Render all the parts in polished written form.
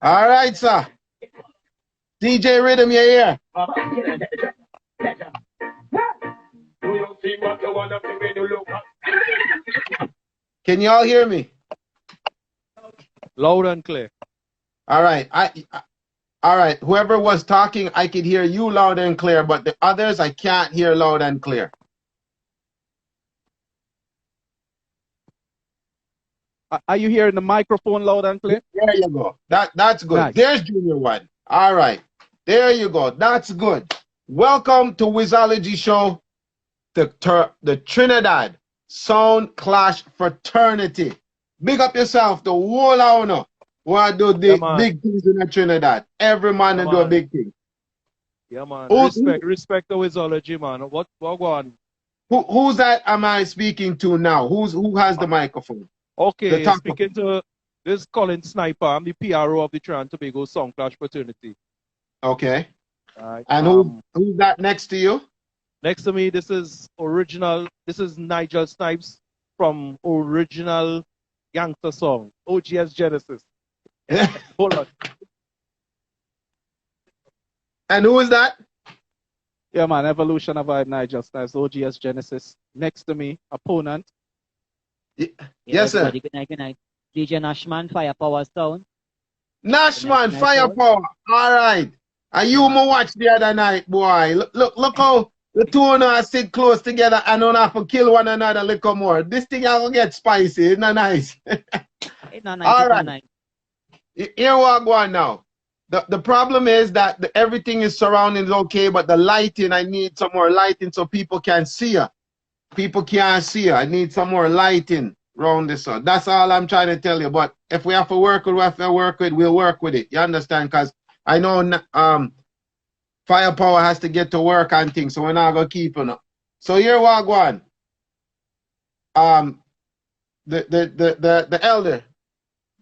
All right, sir. DJ Rhythm, you're here. Can y'all hear me? Loud and clear. All right. All right. Whoever was talking, I could hear you loud and clear, but the others I can't hear loud and clear. Are you hearing the microphone loud and clear? There you go. That's good. Nice. There's Junior One. All right. There you go. That's good. Welcome to Wizology Show, the Trinidad Soundclash Fraternity. Big up yourself, the whole owner. Want to do the big things in the Trinidad. Every man do a big thing. Yeah, man. Respect the Wizology, man. What go on? Who's that am I speaking to now? Who has the microphone? Okay, speaking to this Colin Sniper. I'm the PRO of the Trinidad and Tobago Soundclash Fraternity. Okay. Right. And who's that next to you? Next to me, this is Nigel Snipes from original gangster song, OGS Genesis. Hold on. And who is that? Yeah, man, Evolution of Nigel Snipes, OGS Genesis. Next to me, opponent. Yes, sir. Good night. DJ Nashman, Firepower Sound. Nashman, Firepower. All right. And you watch the other night, boy. Look how the two of us sit close together and don't have to kill one another a little more. This thing will get spicy. It's not nice. It's not nice. All right. Here we go on now. The problem is that everything is surrounding is okay, but the lighting, I need some more lighting so people can see you. People can't see you. I need some more lighting around this one. That's all I'm trying to tell you. But if we have to work with we'll work with it. You understand? Because I know Firepower has to get to work and things, so we're not going to keep it up. So here we go on. The elder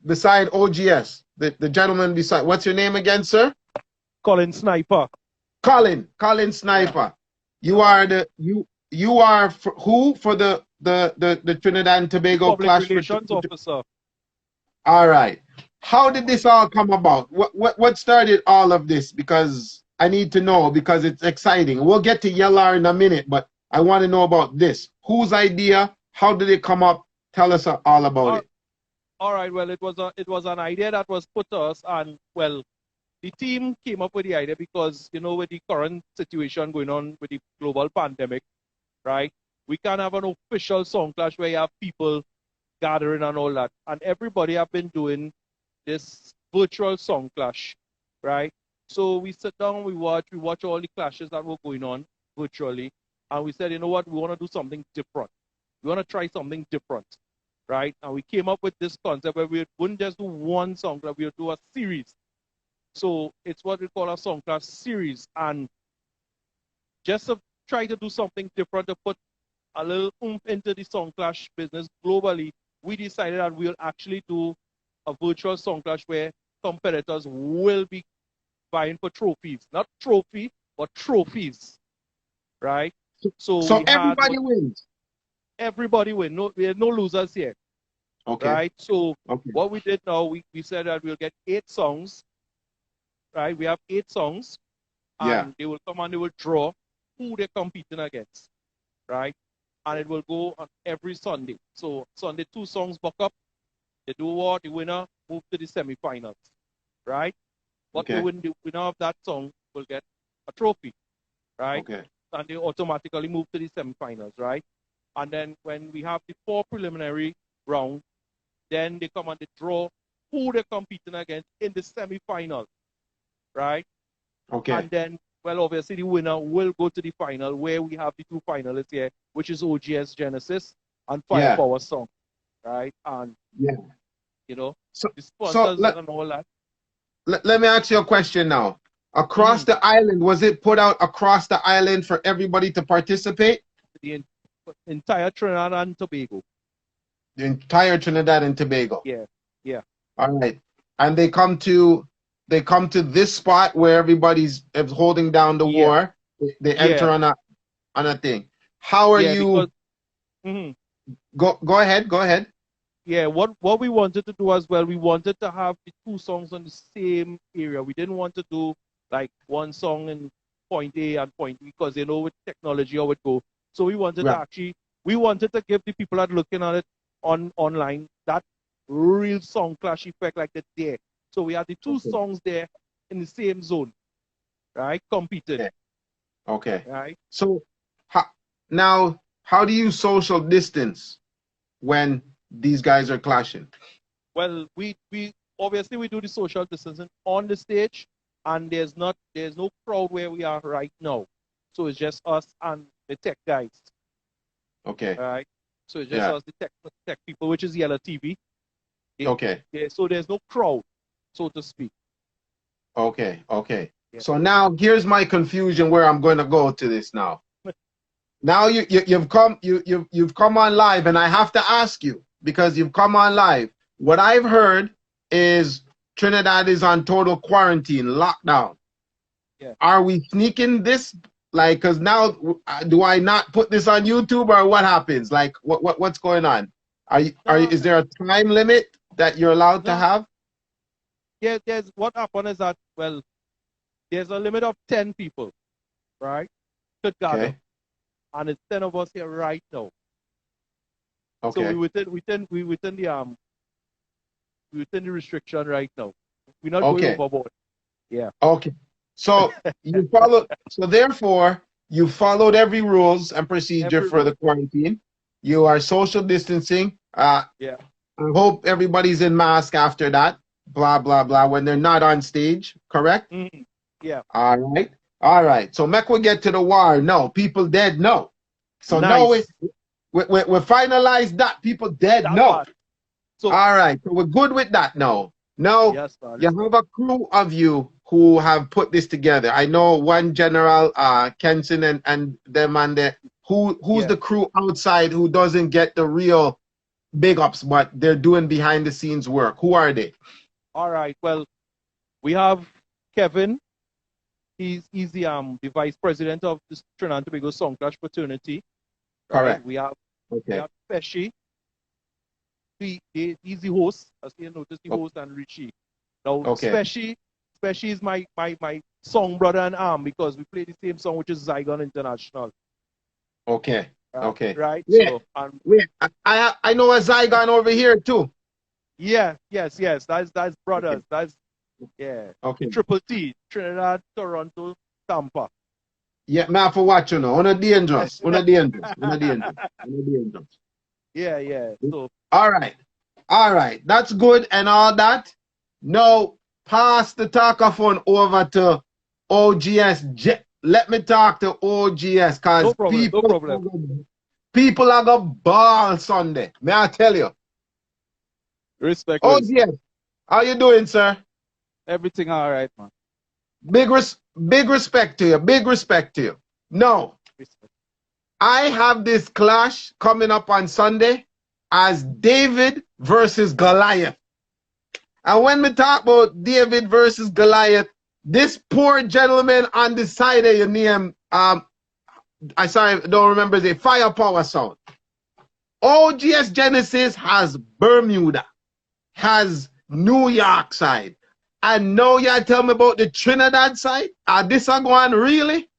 beside OGS, the gentleman beside, what's your name again, sir? Colin Sniper. Colin Sniper. You are you are who for the Trinidad and Tobago Public Clash Relations Officer. All right. How did this all come about? What started all of this? Because I need to know, because it's exciting. We'll get to Yellar in a minute, but I want to know about this. Whose idea? How did it come up? Tell us all about it. All right. Well, it was an idea that was put to us, and well, the team came up with the idea because, you know, with the current situation going on with the global pandemic, right? We can't have an official Soundclash where you have people gathering and all that. And everybody have been doing this virtual Soundclash, right? So we sit down, we watch all the clashes that were going on virtually. And we said, you know what, we want to do something different. We want to try something different, right? And we came up with this concept where we wouldn't just do one Soundclash, we would do a series. So it's what we call a Soundclash series. And just to try to do something different, to put a little oomph into the Soundclash business globally, we decided that we'll actually do a virtual Soundclash where competitors will be vying for trophies. Not trophy, but trophies, right? So everybody wins. Everybody wins. No, there are no losers here. Okay. Right? So what we did now, we said that we'll get 8 songs, right? We have 8 songs. And they will come and they will draw who they're competing against, right? And it will go on every Sunday. So Sunday, 2 songs buck up. They do what? The winner move to the semifinals, right? But the winner of that song will get a trophy, right? Okay. And they automatically move to the semifinals, right? And then when we have the 4 preliminary rounds, then they come and they draw who they're competing against in the semifinal, right? Okay. And then, well, obviously the winner will go to the final where we have the 2 finalists here, which is OGS Genesis and Firepower Song, right? And you know, the sponsors and all that. Let me ask you a question now. Across the island, was it put out across the island for everybody to participate? The entire Trinidad and Tobago. The entire Trinidad and Tobago. Yeah. All right. And they come to this spot where everybody's holding down the war. They enter on a thing. How are you? Because, Go ahead. Yeah, what we wanted to do as well, we wanted to have the two songs on the same area. We didn't want to do like one song in point A and point B because with technology how it go. So we wanted to Right. actually we wanted to give the people that looking at it online that real song clash effect like that there. So we had the two Okay. songs there in the same zone, right? Competing. Okay. Okay. Right? So now, how do you social distance when these guys are clashing? Well, we obviously we do the social distancing on the stage, and there's no crowd where we are right now, so it's just us and the tech guys, Okay. right? So it's just Yeah. us, the tech people, which is Yellow TV. Okay. Yeah, so there's no crowd, so to speak. Okay. Okay. Yeah. So now here's my confusion where I'm going to go to this now. Now you've come on live, and I have to ask you because you've come on live. What I've heard is Trinidad is on total quarantine, lockdown. Yeah. Are we sneaking this? Like, because now, do I not put this on YouTube or what happens? Like, what's going on? Is there a time limit that you're allowed to No. have? Yeah, there's what happened is that there's a limit of 10 people, right? Could gather. Okay. And it's 10 of us here right now. Okay. So we within the restriction right now. We're not Okay. going overboard. Yeah. Okay. So you follow. So therefore, you followed every rules and procedure for the quarantine. You are social distancing. Yeah. I hope everybody's in mask after that. Blah blah blah. When they're not on stage, correct? Mm-hmm. Yeah. All right. All right. So Mec will get to the war. No, people dead. No. So Nice. no, we finalized that. People dead. That No. part. So all right. So we're good with that now. Now yes, man. you have a crew of you who have put this together. I know one general, Kenson and them and the who's the crew outside who doesn't get the real big ups, but they're doing behind the scenes work. Who are they? All right. Well, we have Kevin. He's the vice president of the Trinidad and Tobago Soundclash Fraternity. Right? Correct. We have Okay. Pesci. He's the host, as you notice, the host and Richie. Now, Pesci is my song brother and arm because we play the same song, which is Zygon International. Okay. Okay. Right. Yeah. So, wait. I know a Zygon over here too. Yeah. Yes. That's brothers. That's Okay. Triple T, Trinidad, Toronto, Tampa. Yeah, man, for what you know. On a dangerous. On a dangerous. On a dangerous. On a dangerous. Yeah. So all right. That's good and all that. Now pass the talkaphone over to OGS. Let me talk to OGS because people are gonna ball Sunday. May I tell you? Respect. OGS, how you doing, sir? Everything all right, man. Big respect to you. Big respect to you. No. I have this clash coming up on Sunday as David versus Goliath. And when we talk about David versus Goliath, this poor gentleman on the side of your name, I don't remember the Firepower Sound. OGS Genesis has Bermuda, has New York side. And now you tell me about the Trinidad side? Are this a going really?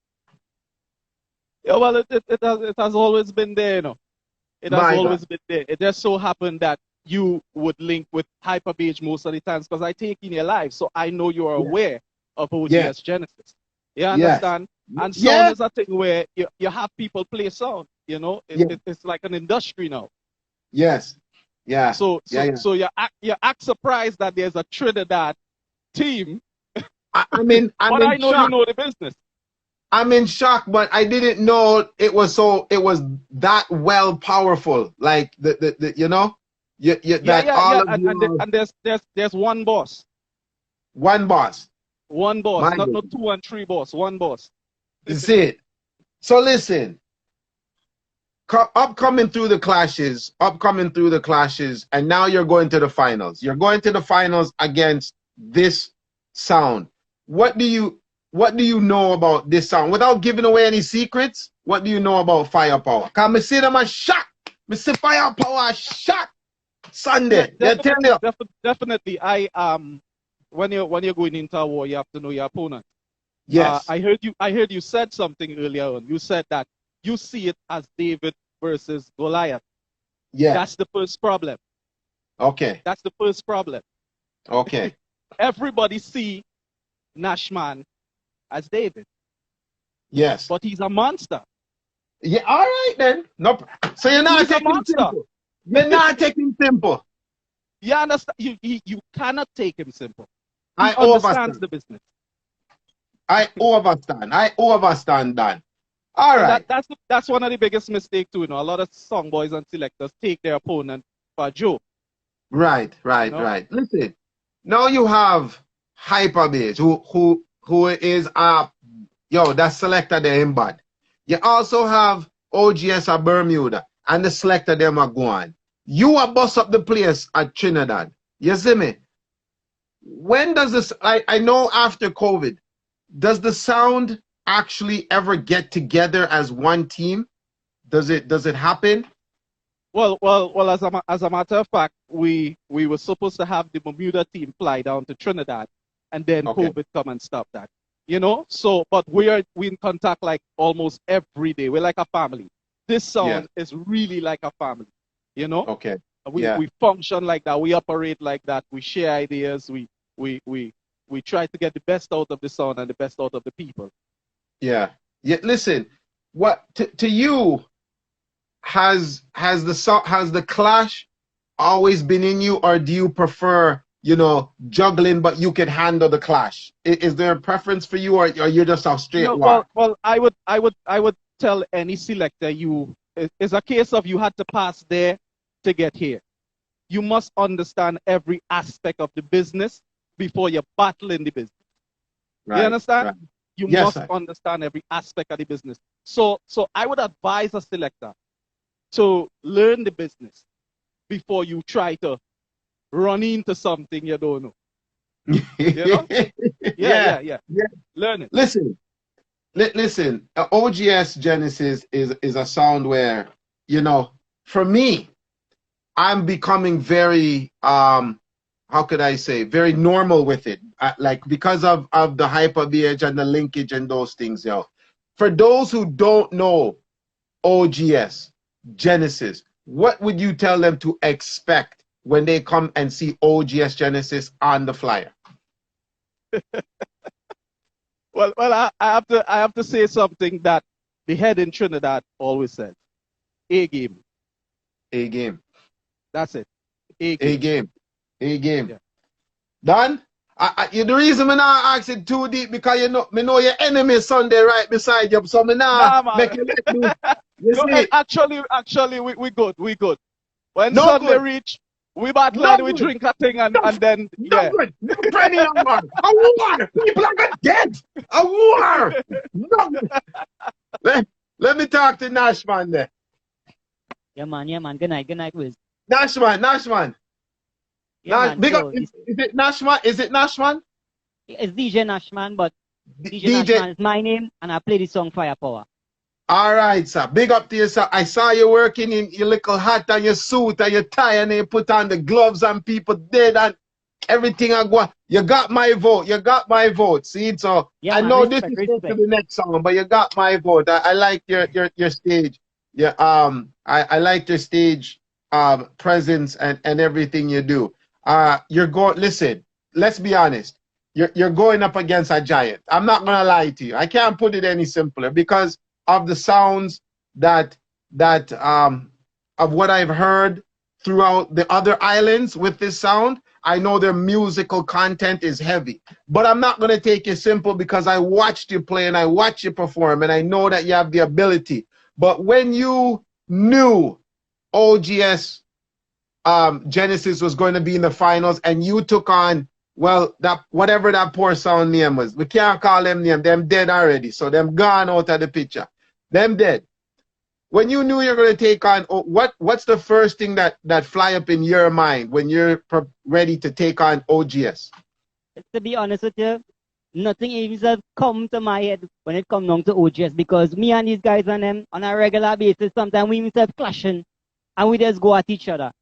Yeah, well, it has always been there, you know. It has always been there. It just so happened that you would link with Hyperbage most of the times because I take in your life, so I know you're aware of OGS Genesis. You understand? And sound is a thing where you have people play sound, you know? It's like an industry now. Yes. Yeah. So you act surprised that there's a Trinidad team. I mean, but I know you know the business. I'm in shock, but I didn't know it was that well powerful. Like the you know, and there's one boss. One boss. One boss, not 2 and 3 boss. One boss. That's it. So listen, upcoming through the clashes, and now you're going to the finals. You're going to the finals against this sound. What do you know about this sound? Without giving away any secrets, what do you know about Firepower? Because I see them a shot. I see Firepower a shot. Sunday. Yeah, They tell you. definitely. When you're going into a war, you have to know your opponent. Yes. I heard you said something earlier on. You said that you see it as David versus Goliath. Yeah. That's the first problem. Okay. That's the first problem. Okay. Everybody see Nashman as David, Yes. but he's a monster. Yeah. All right then. Nope. So you're not He's a taking monster. simple. You're not taking simple. You understand? You cannot take him simple. He I understands overstand. the business. I overstand, Dan. All And right. that's one of the biggest mistakes too. You know, a lot of song boys and selectors take their opponent for a joke. Right. You know? Right. Listen. Now you have Hyperbase, who is that selector there in bad. You also have OGS of Bermuda, and the selector them are going. You are boss up the place at Trinidad. You see me? When does this? I know after COVID, does the sound actually ever get together as one team? Does it happen? Well. As a matter of fact, we were supposed to have the Bermuda team fly down to Trinidad, and then Okay. COVID come and stop that. You know. So, but we in contact like almost every day. We're like a family. This sound is really like a family. You know. Okay. We function like that. We operate like that. We share ideas. We try to get the best out of the sound and the best out of the people. Yeah. Listen, what to you has the clash always been in you, or do you prefer juggling but you can handle the clash? Is there a preference for you, or you're just a straight war? Well, I would tell any selector it's a case of you had to pass there to get here. You must understand every aspect of the business before you battle in the business. Right, you understand? right. You Yes, must sir. understand every aspect of the business. So I would advise a selector to learn the business before you try to run into something you don't know. You know? Yeah. Learn it. Listen, OGS Genesis is a sound where, for me, I'm becoming very, how could I say, very normal with it. Like, because of the hyperbase and the linkage and those things, For those who don't know OGS Genesis, what would you tell them to expect when they come and see OGS Genesis on the flyer? Well, I have to say something that the head in Trinidad always said. A game. A game. That's it. A game. Yeah. Done? The reason I'm not asking too deep, because me know your enemy Sunday right beside you, so me nah make you let me. You see? Actually, we good. When No Sunday good. reach, we battle No and we good. drink a thing and then No good. No friendly no more. A war. People are gonna dead. A war. No good. Let me talk to Nashman there. Yeah, man. Good night, Wiz. Nashman. Yeah, man. Big So, up. Is it Nashman? Is it Nashman? it's DJ Nashman, but DJ DJ. Nashman is my name, and I play the song Firepower. All right, sir. Big up to you, sir. I saw you working in your little hat and your suit and your tie, and then you put on the gloves and people dead and everything. You got my vote. You got my vote. See, so Yeah, I man, know respect, this is to respect. the next song, but you got my vote. I like your stage. Yeah, I like your stage presence and everything you do. You're going. Listen, let's be honest. You're going up against a giant. I'm not gonna lie to you. I can't put it any simpler because of the sounds that of what I've heard throughout the other islands with this sound. I know their musical content is heavy, but I'm not going to take it simple because I watched you play and I watched you perform and I know that you have the ability. But when you knew OGS Genesis was going to be in the finals and you took on, well, that whatever that poor sound name was, we can't call them name, them dead already, so them gone out of the picture. Them dead. When you knew you're going to take on, what's the first thing that fly up in your mind when you're ready to take on OGS? To be honest with you, nothing even come to my head when it comes down to OGS, because me and these guys and them on a regular basis, sometimes we even clashing and we just go at each other.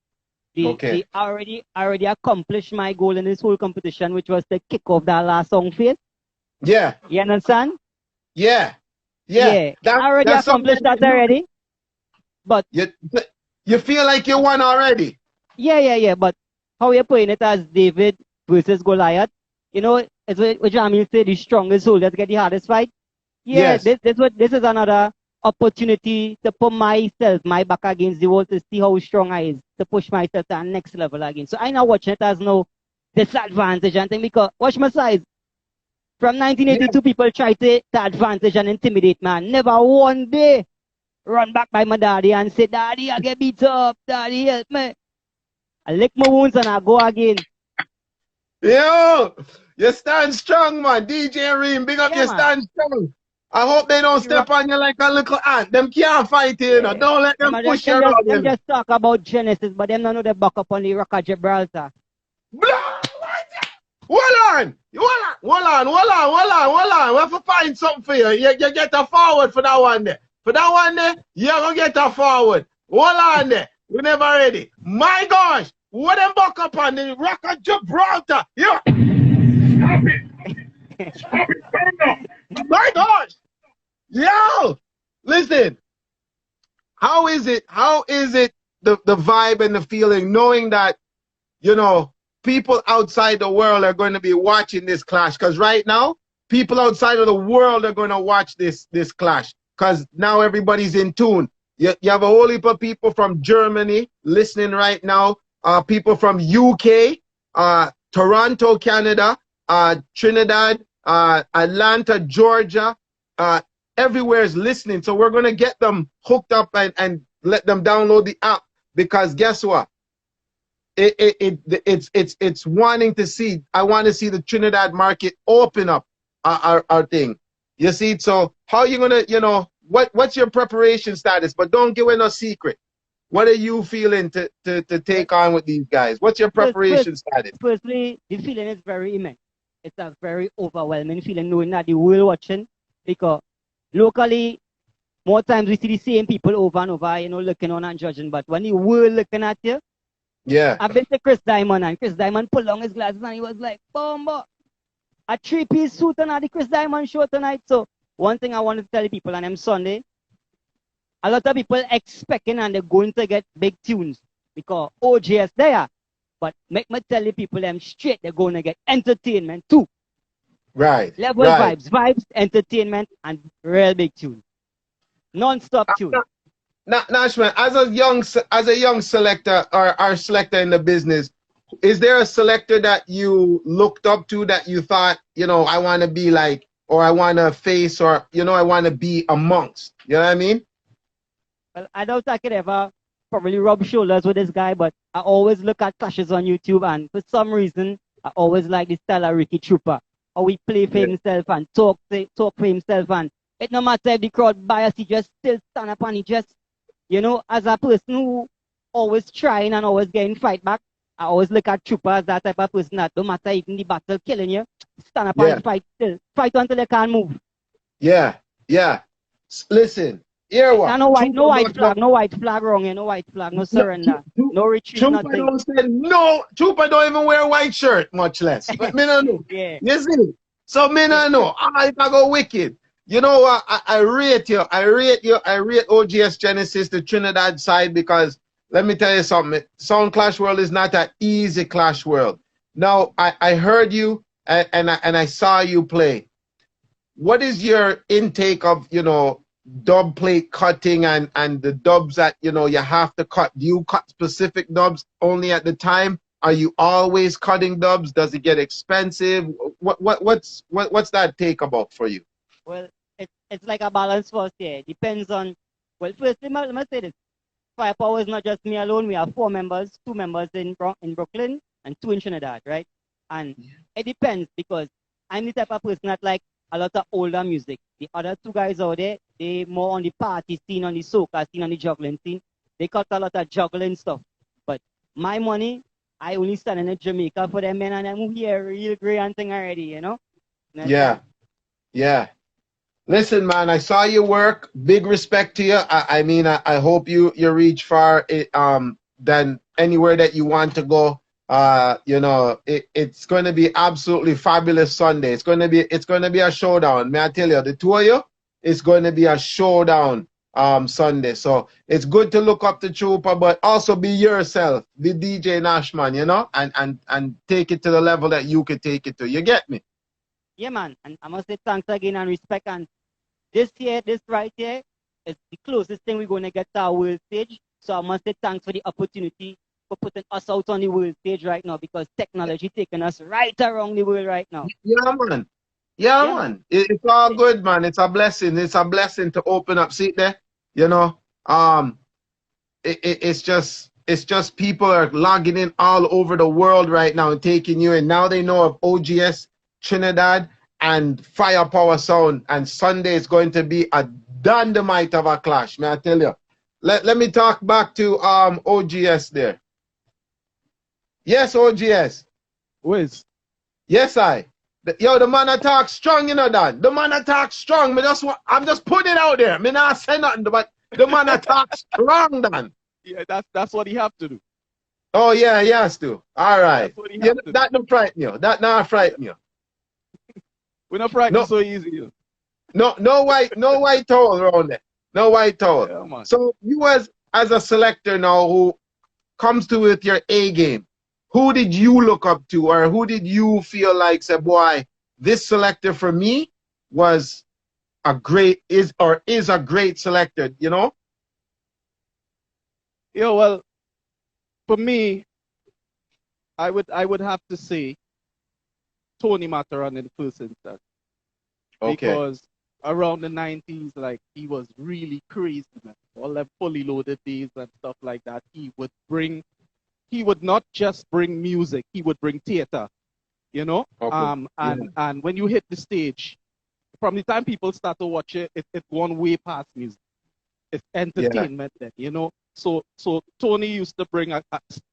They already accomplished my goal in this whole competition, which was to kick off that last song phase. Yeah. You understand? Yeah. Yeah. Already accomplished that already. But you feel like you won already. Yeah. But how you're putting it as David versus Goliath, you know, it's what Jamil said, the strongest soldiers get the hardest fight. Yeah, yes. This is another opportunity to put myself, my back against the wall to see how strong I is, to push myself to the next level again. So I now watching it as no disadvantage and thing because watch my size. From 1982, people try to advantage and intimidate man. Never one day run back by my daddy and say, Daddy, I get beat up. Daddy, help me. I lick my wounds and I go again. Yo, you stand strong, man. DJ Reem, big up, you stand strong. I hope they don't step on you like a little ant. Them can't fight you, know. Don't let them push you around. Them just talk about Genesis, but them don't know they back up on the Rock of Gibraltar. Hold on. We have to find something for you. You get a forward for that one there. For that one there, you're going to get a forward. Hold on there. We're never ready. My gosh. What them back up on the Rock of Gibraltar? Yeah. Stop it. Stop it. My gosh. Yo. Listen. How is it the vibe and the feeling knowing that, you know, people outside the world are going to be watching this clash? Because right now, people outside of the world are going to watch this clash. Because now everybody's in tune. You have a whole heap of people from Germany listening right now. People from UK, Toronto, Canada, Trinidad, Atlanta, Georgia. Everywhere is listening. So we're going to get them hooked up and let them download the app. Because guess what? It's wanting to see. I want to see the Trinidad market open up our thing. You see, so how you gonna, you know, what's your preparation status? But don't give away no secret. What are you feeling to take on with these guys? What's your preparation status? Firstly, the feeling is very immense. It's a very overwhelming feeling knowing that the world watching, because locally, more times we see the same people over and over, you know, looking on and judging. But when the world looking at you, yeah. I've been to Chris Diamond, and Chris Diamond pulled on his glasses and he was like, Bomba, a 3-piece suit and at the Chris Diamond show tonight. So one thing I want to tell the people, and I'm Sunday, a lot of people expecting and they're going to get big tunes because OJS there. But make me tell the people them straight, they're going to get entertainment too. Right. Level vibes, entertainment, and real big tune. Non-stop tune. Nashman, as a young selector or our selector in the business, is there a selector that you looked up to that you thought, you know, I want to be like, or I want to face, or, you know, I want to be amongst? You know what I mean? Well, I don't think I could ever probably rub shoulders with this guy, but I always look at clashes on YouTube, and for some reason, I always like the style of Ricky Trooper. How he play for himself and talk for himself, and it no matter if the crowd bias, he just still stand up and he just, you know, as a person who always trying and always getting fight back, I always look at Trooper as that type of person that no matter even the battle killing you, stand up and fight still. Fight until you can't move. Yeah. Listen, here what? No white flag wrong here, no white flag, no surrender, no retreat, nothing. Trooper don't even wear a white shirt, much less. But me no know. Yeah. You see? So me no know. I go wicked. You know what? I rate you. I rate OGS Genesis, the Trinidad side, because let me tell you something. Soundclash world is not an easy clash world. Now, I heard you and I saw you play. What is your intake of, you know, dub plate cutting and the dubs that, you know, you have to cut? Do you cut specific dubs only at the time? Are you always cutting dubs? Does it get expensive? What's that take about for you? Well, it's like a balance first here. Depends on, well, firstly, let me say this. Firepower is not just me alone. We have 4 members, 2 members in Brooklyn and 2 in Trinidad, right? And it depends because I'm the type of person that like a lot of older music. The other 2 guys out there, they more on the party scene, on the soca scene, on the juggling scene. They cut a lot of juggling stuff. But my money, I only stand in Jamaica for them men, and I'm here real great and thing already, you know? Yeah. Listen, man, I saw your work. Big respect to you. I mean, I hope you reach far. than anywhere that you want to go. You know, it's going to be absolutely fabulous Sunday. It's going to be a showdown. May I tell you, the two of you, it's going to be a showdown Sunday. So it's good to look up to Trooper, but also be yourself, be DJ Nashman, you know, and take it to the level that you could take it to. You get me? Yeah, man. And I must say thanks again and respect. And this right here is the closest thing we're going to get to our world stage. So I must say thanks for the opportunity for putting us out on the world stage right now, because technology taking us right around the world right now. Yeah, man. Yeah, man. It's all good, man. It's a blessing. It's a blessing to open up. See there, you know. It's just people are logging in all over the world right now and taking you in. Now they know of OGS Trinidad and Firepower Sound, and Sunday is going to be a dynamite of a clash. May I tell you? Let me talk back to OGS there. Yes, OGS. Wiz. Yes, Yo, the man attack strong, you know that. The man attack strong. I'm just putting it out there. Me not say nothing, but the man attack strong, Dan. Yeah, that's what he have to do. Oh yeah, he has to. All right. Yeah, to that don't frighten you. That not frighten you. We're not frightened so easy. No white towel around there. No white towel. Yeah, so you as a selector now who comes to with your A game, who did you look up to, or who did you feel like said, boy, this selector for me was a great is a great selector, you know? Yeah, well, for me, I would have to say Tony Mataran in the first instance. Okay. Because around the 90s, like, he was really crazy, man. All them fully loaded days and stuff like that. He would not just bring music, he would bring theater, you know? Okay. And when you hit the stage, from the time people start to watch it, it's one way past music. It's entertainment then, you know? So Tony used to bring a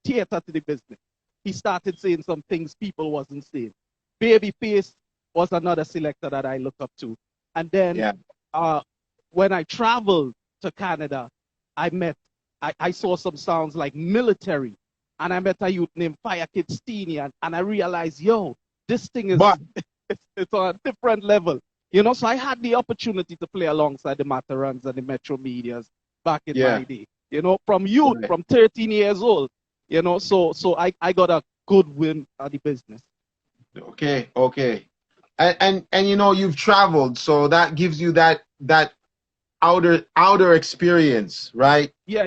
theater to the business. He started saying some things people wasn't saying. Babyface was another selector that I look up to. And then when I traveled to Canada, I saw some sounds like Military. And I met a youth named Fire Kid Steenie, and I realized, yo, this thing is it's on a different level. You know, so I had the opportunity to play alongside the Matarans and the Metro Medias back in my day. You know, from youth, from 13 years old. You know, so I got a good win at the business. Okay. And you know, you've traveled, so that gives you that outer experience, right? Yeah.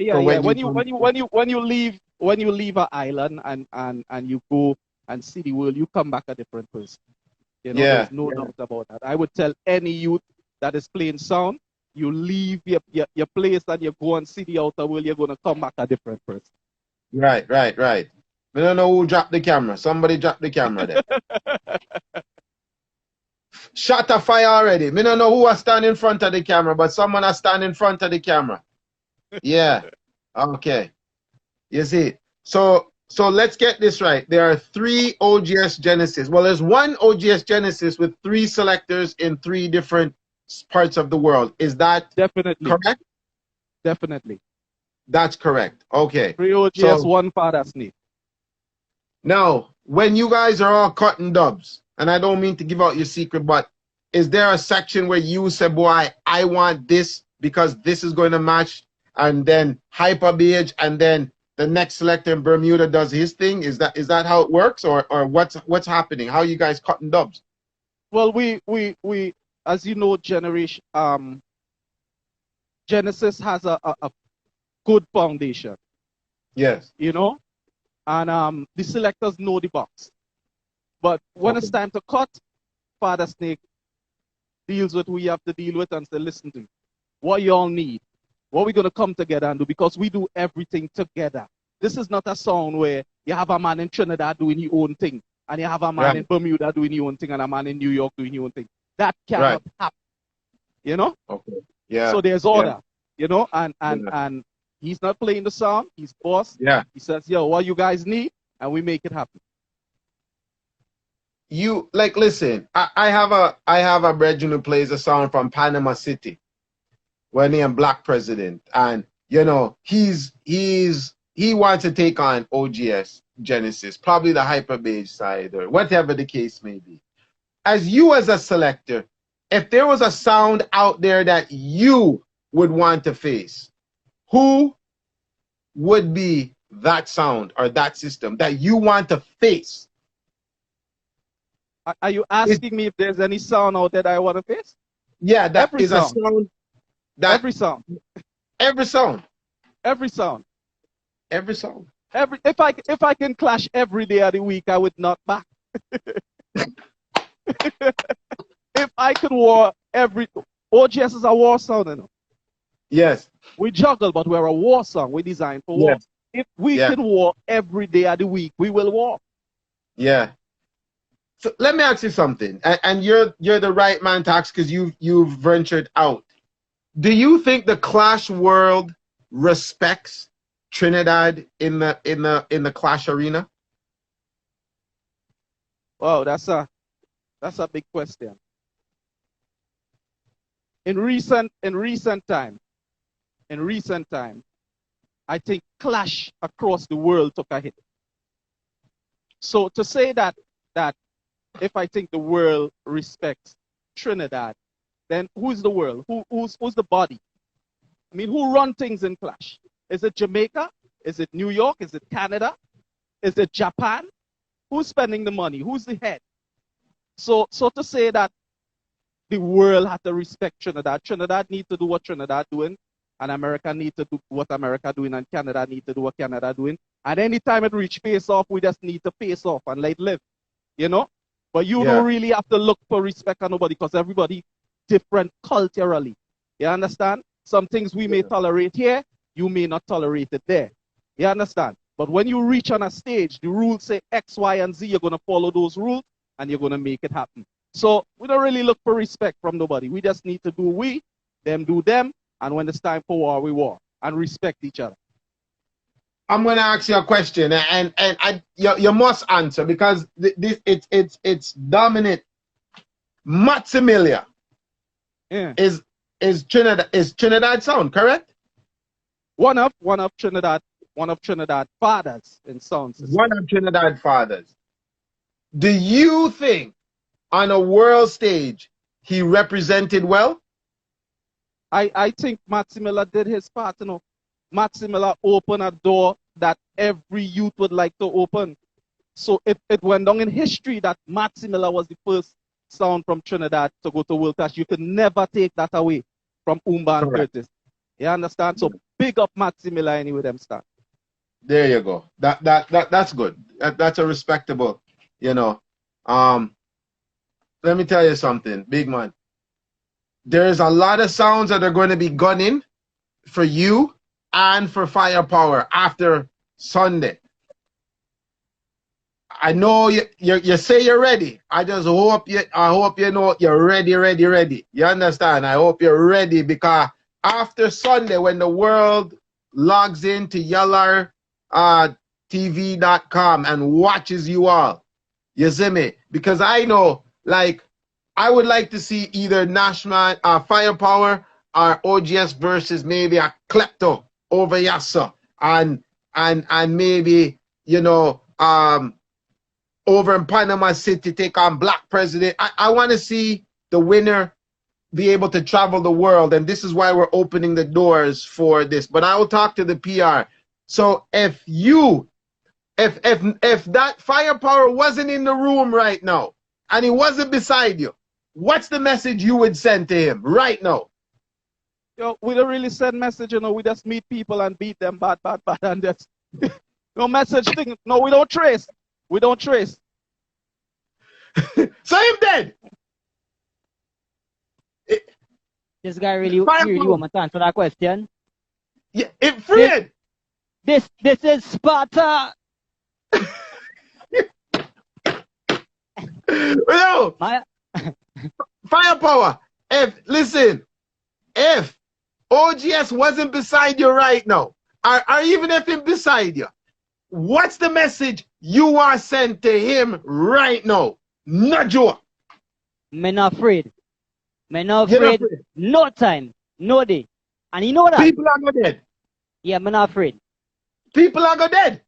When you leave an island and you go and see the world, you come back a different person. You know, there's no doubt about that. I would tell any youth that is playing sound, you leave your place and you go and see the outer world, you're gonna come back a different person. Right. I don't know who dropped the camera. Somebody dropped the camera there. Shot a fire already. I don't know who was standing in front of the camera, but someone has stand in front of the camera. Yeah. Okay. You see. So let's get this right. There are 3 OGS Genesis. Well, there's one OGS Genesis with 3 selectors in 3 different parts of the world. Is that definitely correct? Definitely. That's correct. Okay. 3 OGS, 1 Father Snake. Now, when you guys are all cutting dubs, and I don't mean to give out your secret, but is there a section where you say, boy, I want this because this is going to match, and then Hyperbage, and then the next selector in Bermuda does his thing? Is that how it works, or what's happening? How are you guys cutting dubs? Well, we as you know, Genesis has a good foundation. Yes. You know, and the selectors know the box. But when it's time to cut, Father Snake deals with who you have to deal with and say, listen to me, what y'all need, what we're going to come together and do, because we do everything together. This is not a song where you have a man in Trinidad doing your own thing, and you have a man in Bermuda doing your own thing, and a man in New York doing your own thing. That cannot happen. You know? Okay. Yeah. So there's order, you know, and he's not playing the song, he's boss. Yeah. He says, yo, what you guys need, and we make it happen. You listen, I have a brethren who plays a song from Panama City when he and Black President, and you know he's he wants to take on OGS Genesis, probably the Hyperbase side or whatever the case may be. As you as a selector, if there was a sound out there that you would want to face, who would be that sound or that system that you want to face? Are you asking me if there's any sound out there that I want to face? Yeah, that Every is sound. a sound. That Every sound. every sound. Every sound. Every sound. If I can clash every day of the week, I would not back. If I could war every OGS is a war sound, you know. Yes. We juggle, but we're a war song. We designed for war. Yes. If we can war every day of the week, we will war. Yeah. So let me ask you something, and you're the right man to ask because you've ventured out. Do you think the Clash world respects Trinidad in the Clash arena? Wow, that's a big question. In recent time, I think Clash across the world took a hit. So to say that if I think the world respects Trinidad, then who's the world? Who's the body? I mean, who run things in Clash? Is it Jamaica? Is it New York? Is it Canada? Is it Japan? Who's spending the money? Who's the head? So to say that the world had to respect Trinidad, Trinidad need to do what Trinidad doing, and America need to do what America doing, and Canada need to do what Canada doing. And anytime it reach face off, we just need to face off and let it live, you know? But you don't really have to look for respect on nobody because everybody different culturally. You understand? Some things we may tolerate here, you may not tolerate it there. You understand? But when you reach on a stage, the rules say X, Y, and Z, you're going to follow those rules and you're going to make it happen. So we don't really look for respect from nobody. We just need to do we, them do them, and when it's time for war, we war and respect each other. I'm going to ask you a question, and you must answer because it's dominant. Maximilia is Trinidad sound, correct? One of Trinidad fathers in sound system. One of Trinidad fathers. Do you think on a world stage he represented well? I think Maximilia did his part, you know. Maximilia opened a door that every youth would like to open. So it went down in history that Maximilia was the first sound from Trinidad to go to World Clash. You could never take that away from Umba and Curtis. You understand? So big up Maximilia anyway, them start. There you go. That's good. That's a respectable, you know. Let me tell you something, big man. There's a lot of sounds that are going to be gunning for you and for Firepower after Sunday. I know you say you're ready. I hope you know you're ready. You understand? I hope you're ready because after Sunday, when the world logs into yellartv.com and watches you all, you see me? Because I know, like, I would like to see either National Firepower or OGS versus maybe a Klepto over Yassa and maybe, you know, over in Panama City take on Black President. I want to see the winner be able to travel the world, and this is why we're opening the doors for this. But I will talk to the PR. So if that Firepower wasn't in the room right now and he wasn't beside you, what's the message you would send to him right now? Yo, we don't really send message, you know. We just meet people and beat them bad, and just no message thing. No, we don't trace. We don't trace. So him dead. This guy really want to answer that question. Yeah, it Fred. This is Sparta. No. Firepower. If OGS wasn't beside you right now, or even if him beside you, what's the message you are sent to him right now? Not joke. Me not afraid. Me not afraid. No time. No day. And you know that. People are not dead. Yeah, me not afraid. People are go dead.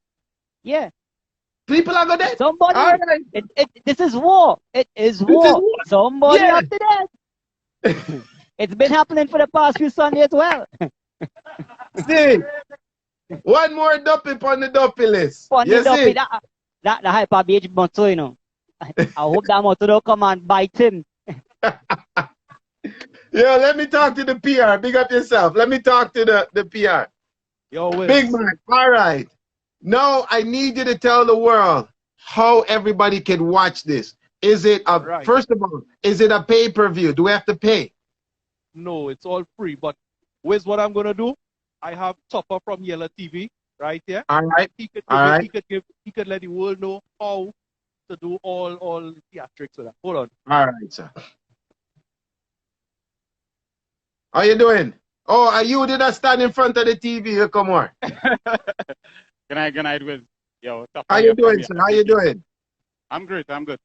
Yeah. People are go dead. Somebody, All right. this is war. It is This is war. what? Somebody Yeah. have to dead. It's been happening for the past few Sundays as well. See, one more duppy on the duppy list. On the You dumpy, see? that the hyper beach motto, you know. I hope that motto don't come and bite him. Yo, let me talk to the PR. Big up yourself. Let me talk to the PR. Yo, Wiz. Big man. All right. Now I need you to tell the world how everybody can watch this. Is it Right. first of all, is it a pay-per-view? Do we have to pay? No, it's all free. But Wiz, what I'm gonna do? I have Topper from Yellow TV right here. All right. He could All right. he could let the world know how to do all theatrics with that. Hold on. All right, sir. How you doing? Oh, are you did I stand in front of the TV? Come on. Good night, Wiz. Yo, How you doing, sir? How you doing? I'm great. I'm good.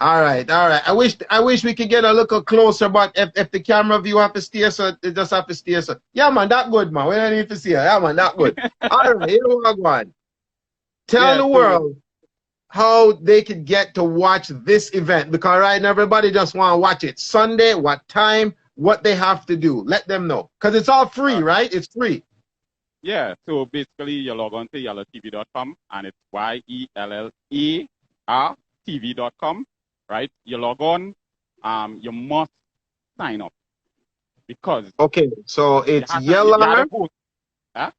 All right, all right. I wish we could get a little closer, but if the camera view have to steer, so it just have to steer. So yeah, man, that good, man. We don't need to see it. Yeah, man, that good. All right, here we go on. Tell the world how they could get to watch this event, because right now everybody just want to watch it. Sunday, what time, what they have to do. Let them know, because it's all free, right? It's free. Yeah, so basically you log on to yellowtv.com and it's YELLARTV.com, right? You log on, you must sign up because Okay, so it's you Yellar. Huh?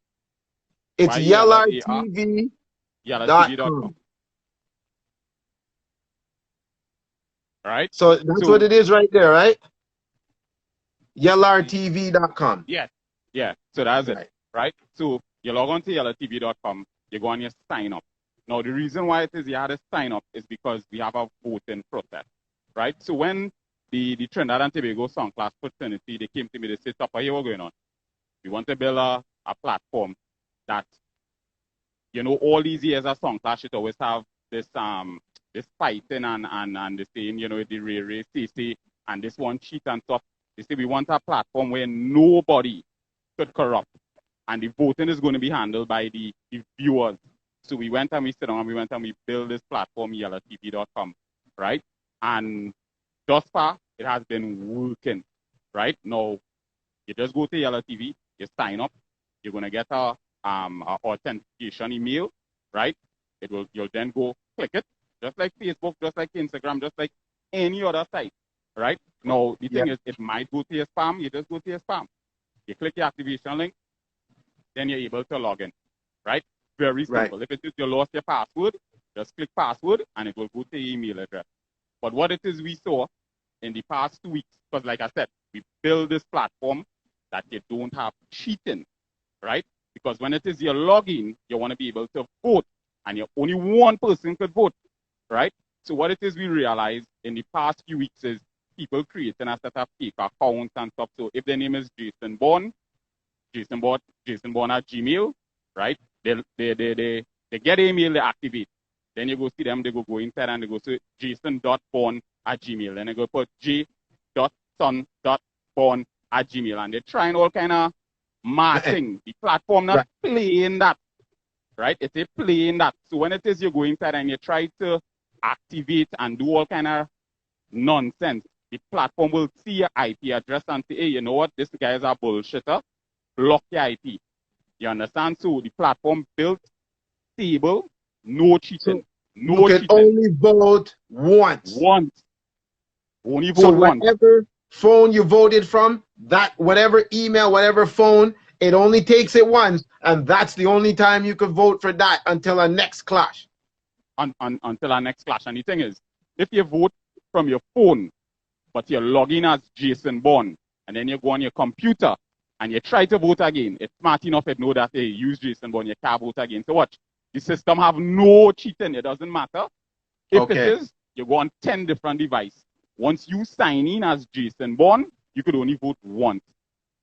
It's YellarTV.com. yellowtv.com. Right? So that's what it is right there, right? YellarTV.com. Yes. Yeah. So that's Right. it. Right? So you log on to yellowtv.com, you go on your sign up. Now the reason why it is you had to sign up is because we have a voting process. Right? So when the Trinidad and Tobago Soundclash Fraternity, they came to me, they said, Topper, here what's going on? We want to build a platform that, you know, all these years of Soundclash, it always have this this fighting and the saying, you know, the race, CC, and this one cheat and stuff. They say we want a platform where nobody could corrupt. And the voting is going to be handled by the viewers. So we went and we sit down and we built this platform, yellowtv.com, right? And thus far, it has been working, right? Now, you just go to Yellow TV, you sign up, you're going to get a authentication email, right? You'll then go click it, just like Facebook, just like Instagram, just like any other site, right? Now, the thing is, it might go to your spam, you just go to your spam. You click the activation link, then you're able to log in, right? Very simple. If it is you lost your password, just click password and it will go to your email address. But what it is we saw in the past 2 weeks, because like I said, we build this platform that you don't have cheating, right? Because when it is your login, you want to be able to vote, and only one person could vote, right? So what it is we realized in the past few weeks is people creating a set of fake accounts and stuff. So if their name is Jason Bond at Gmail, right? They get the email, they activate. Then you go see them, they go inside and they go to jason.born@gmail. Then they go put j.son.born@gmail. And they're trying all kind of marking. The platform not playing that, right? It's a playing that. So when it is you go inside and you try to activate and do all kind of nonsense, the platform will see your IP address and say, hey, you know what? This guy is a bullshitter. Block your IP. You understand? So the platform built stable, no cheating. You can only vote once. Only vote so once. Whatever phone you voted from, that whatever email, whatever phone, it only takes it once, and that's the only time you can vote for that until our next clash. Until our next clash. And the thing is, if you vote from your phone, but you're logging as Jason Bond, and then you go on your computer and you try to vote again, it's smart enough to know that they use Jason Bond, you can't vote again. So watch, the system have no cheating. It doesn't matter. If it is, you go on 10 different devices. Once you sign in as Jason Bond, you could only vote once,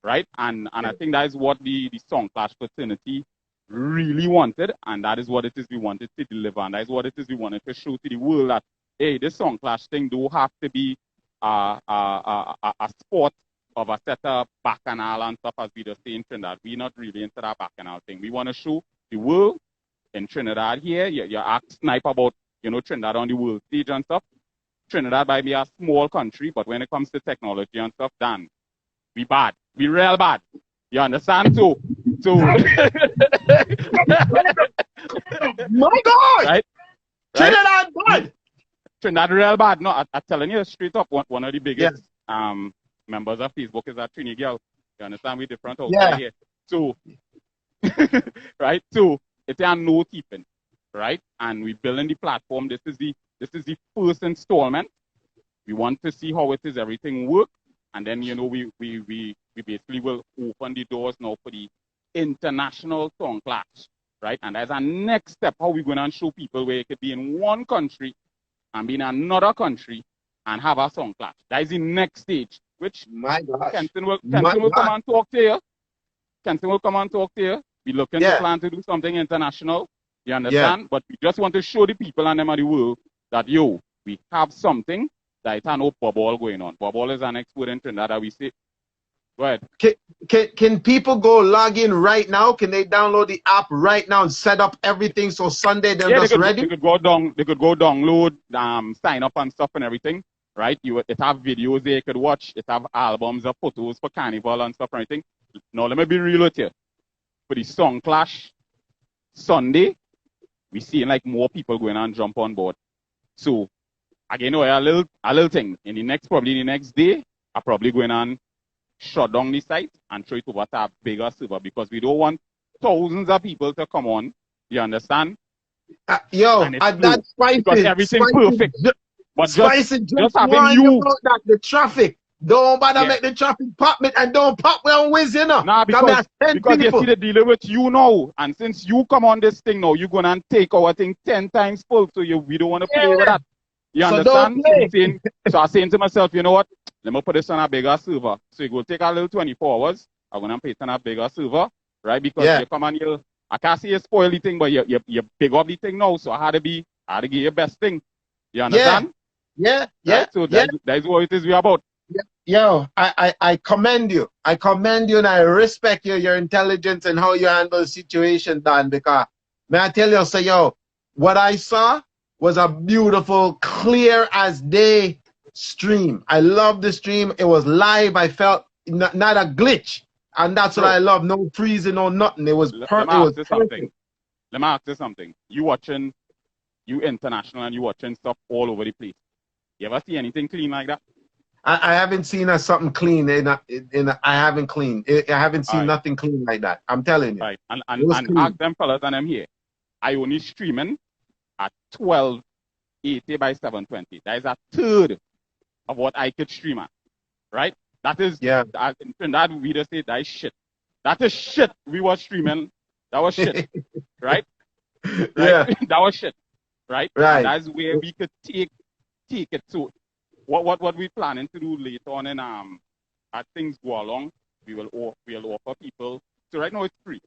right? And I think that is what the Soundclash Fraternity really wanted, and that is what it is we wanted to deliver, and that is what it is we wanted to show to the world that, hey, this Soundclash thing don't have to be a sport of a set of bacchanal and stuff, as we just say in Trinidad. We're not really into that bacchanal thing. We want to show the world. In Trinidad here, you ask Snipe about, Trinidad on the world stage and stuff. Trinidad might be a small country, but when it comes to technology and stuff, Dan, we bad. We real bad. You understand? So My God! right? Trinidad bad! Trinidad real bad. No, I'm telling you straight up, one of the biggest members of Facebook is a Trini girl. You understand? We different outside here. So, right? So, it's a no keeping, right? And we building the platform. This is the first installment. We want to see how it is everything work. And then, we basically will open the doors now for the international Soundclash, right? And as a next step, how we're going to show people where it could be in one country and be in another country and have a Soundclash. That is the next stage, which Kenton will come and talk to you. Kenton will come and talk to you. We're looking to plan to do something international. You understand? But we just want to show the people and them of the world that, we have something that it's no bubble going on. Bubble is an expert in Trinidad that we say. Go ahead. Can people go log in right now? Can they download the app right now and set up everything so Sunday they're just ready? They could go download, sign up and stuff and everything, right? It have videos there you could watch. It have albums of photos for Carnival and stuff and everything. Now let me be real with you. For the Soundclash Sunday, we seeing like more people going and jump on board. So again, a little thing. Probably the next day, I'm probably going on shut down the site and throw it over to a bigger server because we don't want thousands of people to come on. You understand? That's spicy. Because everything's perfect. But spicy just having you about that, the traffic. Don't bother make the traffic pop me and don't pop well whiz, Nah, because you see the dealer with you now. And since you come on this thing now, you're gonna take our thing 10 times full. So we don't want to play with that. You understand? So I'm saying to myself, you know what? Let me put this on a bigger server. So it will take a little 24 hours. I'm going to put it on a bigger server, right? Because you come on here, I can't say you spoil the thing, but you big up the thing now. So I had to give you best thing. You understand? Yeah. Right? So that is what it is we about. Yo, I commend you. I commend you and I respect your intelligence and how you handle the situation, Dan, because may I tell you, so what I saw was a beautiful, clear as day stream. I love the stream. It was live. I felt not a glitch. And that's what I love. No freezing, no nothing. It was perfect. Let me ask you something. You international and you watching stuff all over the place. You ever see anything clean like that? I haven't seen something clean. I haven't seen nothing clean like that. I'm telling you. Right. And ask them fellas and I'm here. I only streaming at 1280 by 720. That is a third of what I could stream at. Right? That is, in Trinidad, we just say that is shit. That is shit we were streaming. That was shit. Right? Yeah. That was shit. Right? Right. And that's where we could take it to. What we planning to do later on in as things go along, we'll offer people. So right now it's free.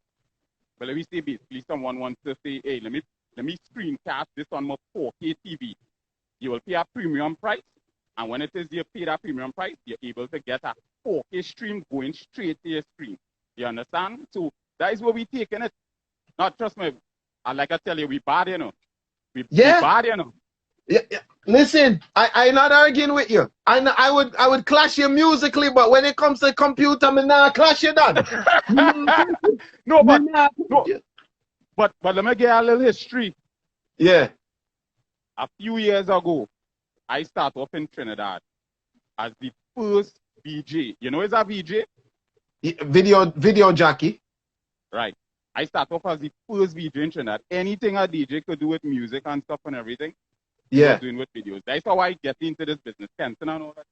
But let me say basically someone wants to say, hey, let me screencast this on my 4K TV. You will pay a premium price, and when it is you pay that premium price, you're able to get a 4K stream going straight to your screen. You understand? So that is where we taking it. Not trust me. Like I tell you, we bad, We bad, Yeah. Listen, I'm not arguing with you. I would clash you musically, but when it comes to computer, I'm not clash you done. But let me get a little history. Yeah. A few years ago, I started off in Trinidad as the first VJ. You know what's a VJ? Video jockey. Right. I started off as the first VJ in Trinidad. Anything a DJ could do with music and stuff and everything. Yeah. Doing with videos. That's how I get into this business. Kenton and all that.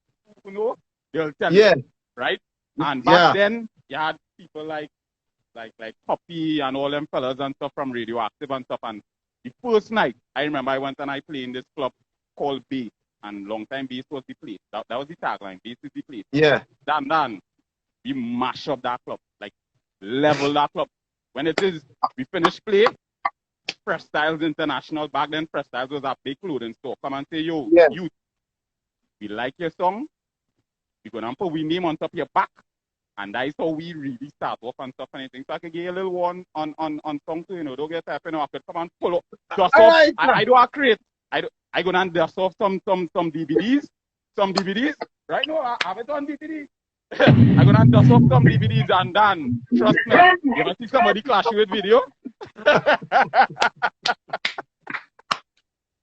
They'll tell me. Right? And back then, you had people like Poppy and all them fellas and stuff from Radioactive and stuff. And the first night, I remember I went and I played in this club called Bass. And long time Bass was the place. That was the tagline. Bass is the place. Yeah. Dan, we mash up that club. Like, level that club. When it is, we finish play, Fresh Styles International. Back then, Fresh Styles was a big clothing store. Come and say, yo, you, we like your song. We're going to put we name on top of your back. And that is how we really start off and stuff and anything. So I could give you a little one on song too, you know. Don't get type, you know, I could come and pull up. Dust off. Right, I do a create. I go and dust off some DVDs. Some DVDs. Right now, I have it on DVD. I go and dust off some DVDs and then, trust me, you ever see somebody clash with video?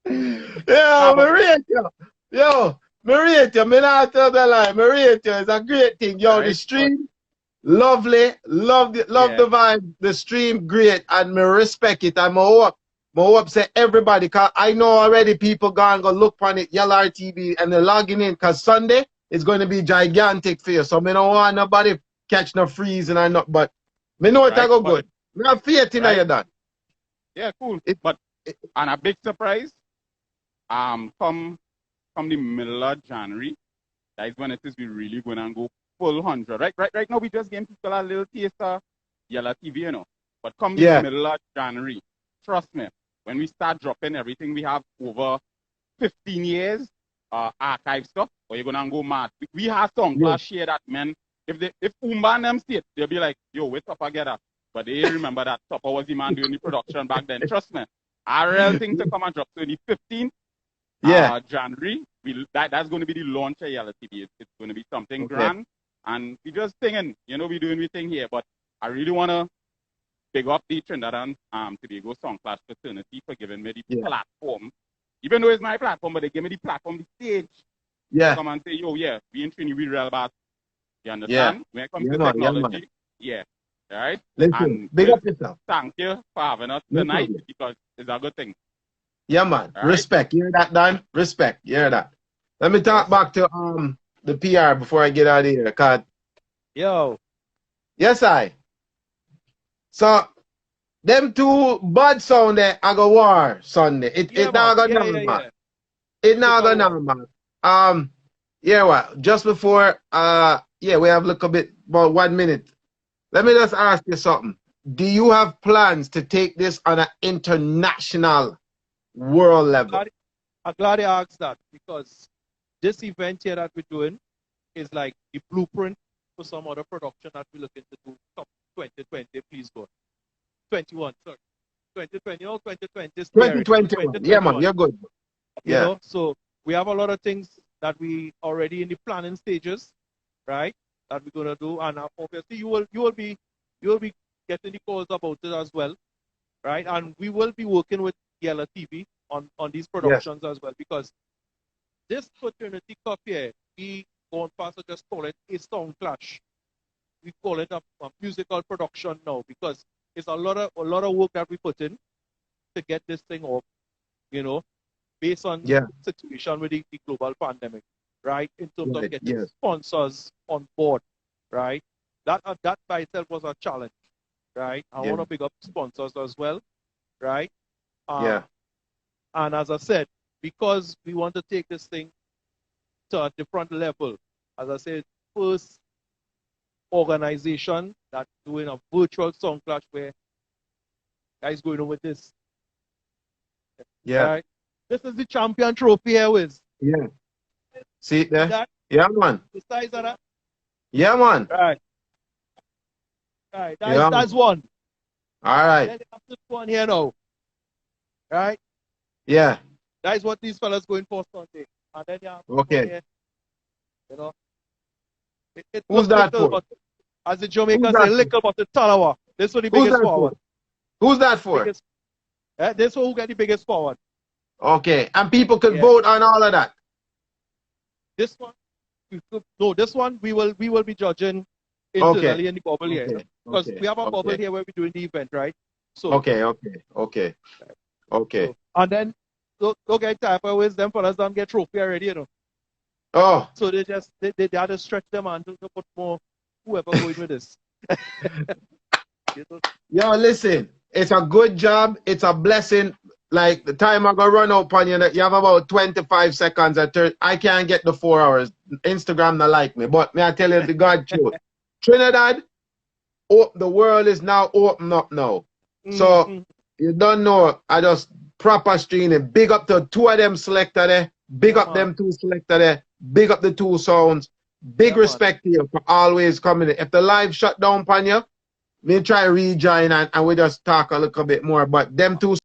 Yo, Marita. Yo, Marita, me not tell the lie. Marita is a great thing. Yo, the stream, lovely. Love the vibe. The stream, great. And me respect it. And I hope say everybody, because I know already people go look on it, Yellow TV, and they're logging in, because Sunday is going to be gigantic for you. So me don't want nobody catch no freeze and I not, but me know it go good. Me have faith in you done. Yeah, cool. And a big surprise, come the middle of January, that is when it is we really going to go full 100. Right now we just giving people a little taste of Yellow TV, you know. But come the middle of January, trust me, when we start dropping everything we have over 15 years archive stuff, or you're gonna go mad. We have Soundclash share that, man. If Umba and them see it, they'll be like, yo, wait up, I get that. But they remember that Topper was the man doing the production back then. Trust me. Our real thing to come and drop. So the 15th January, that's going to be the launch of Yellow TV. It's going to be something grand. And we just thinking, you know, we doing we thing here. But I really want to big up the Trinidad and Tobago Soundclash Fraternity for giving me the platform. Even though it's my platform, but they give me the platform, the stage. Yeah. Come and say, yo, yeah, we in Trinidad, we real bad. You understand? When it comes to technology, all right? Listen, and big up yourself. Thank you for having us tonight, because it's a good thing. Yeah, man. All respect. You hear that, Dan? Respect. You hear that? Let me talk back to the PR before I get out of here. Cause yes, So them two bad sound there, I go war Sunday. It now go normal. It now go normal. Just before we have a little bit about 1 minute. Let me just ask you something. Do you have plans to take this on an international world level? I'm glad you asked that, because this event here that we're doing is like the blueprint for some other production that we're looking to do. Top 2020, please go. 21, sorry. 2020, 2020. 2021. Yeah, man, you're good. You know, so we have a lot of things that we already in the planning stages, right? That we're gonna do, and obviously you will be getting the calls about it as well, right? And we will be working with Yellow TV on these productions as well, because this Fraternity Cup here, we going past to just call it a Soundclash. We call it a musical production now, because it's a lot of work that we put in to get this thing off, you know, based on the situation with the global pandemic, right? In terms of getting sponsors on board, right? That by itself was a challenge, right? I want to big up sponsors as well, right? And as I said, because we want to take this thing to a different level, as I said, first organization that's doing a virtual Soundclash where guys going on with this. Right? This is the champion trophy here, Wiz. Yeah. See it there? Yeah, man. The size of that? Yeah, man. Right. That's one. All right. Then you have this one here now. Right? Yeah. That is what these fellas going for Sunday. And then you have here, you know. Who's that for? As the Jamaicans say, little but the Talawa. This is the biggest forward. Who's that for? This one who get the biggest forward. Okay. And people can vote on all of that. This one, this one we will be judging internally in the bubble here. Because we have a bubble here where we're doing the event, right? So Okay. So, and then don't get type of ways, them fellas don't get trophy already, you know. Oh. So they had to stretch them and to put more whoever going with this. Yo, listen, it's a good job. It's a blessing. Like the time I go run up on you, you have about 25 seconds. I can't get the 4 hours. Instagram not like me, but may I tell you the God truth. Trinidad, the world is now open up now. So you don't know. I just proper streaming. Big up to 2 of them selector there. Big up them 2 selector there. Big up the 2 sounds. Big Yeah, respect to you for always coming. If the live shut down upon you, me try rejoin and we just talk a little bit more. But them two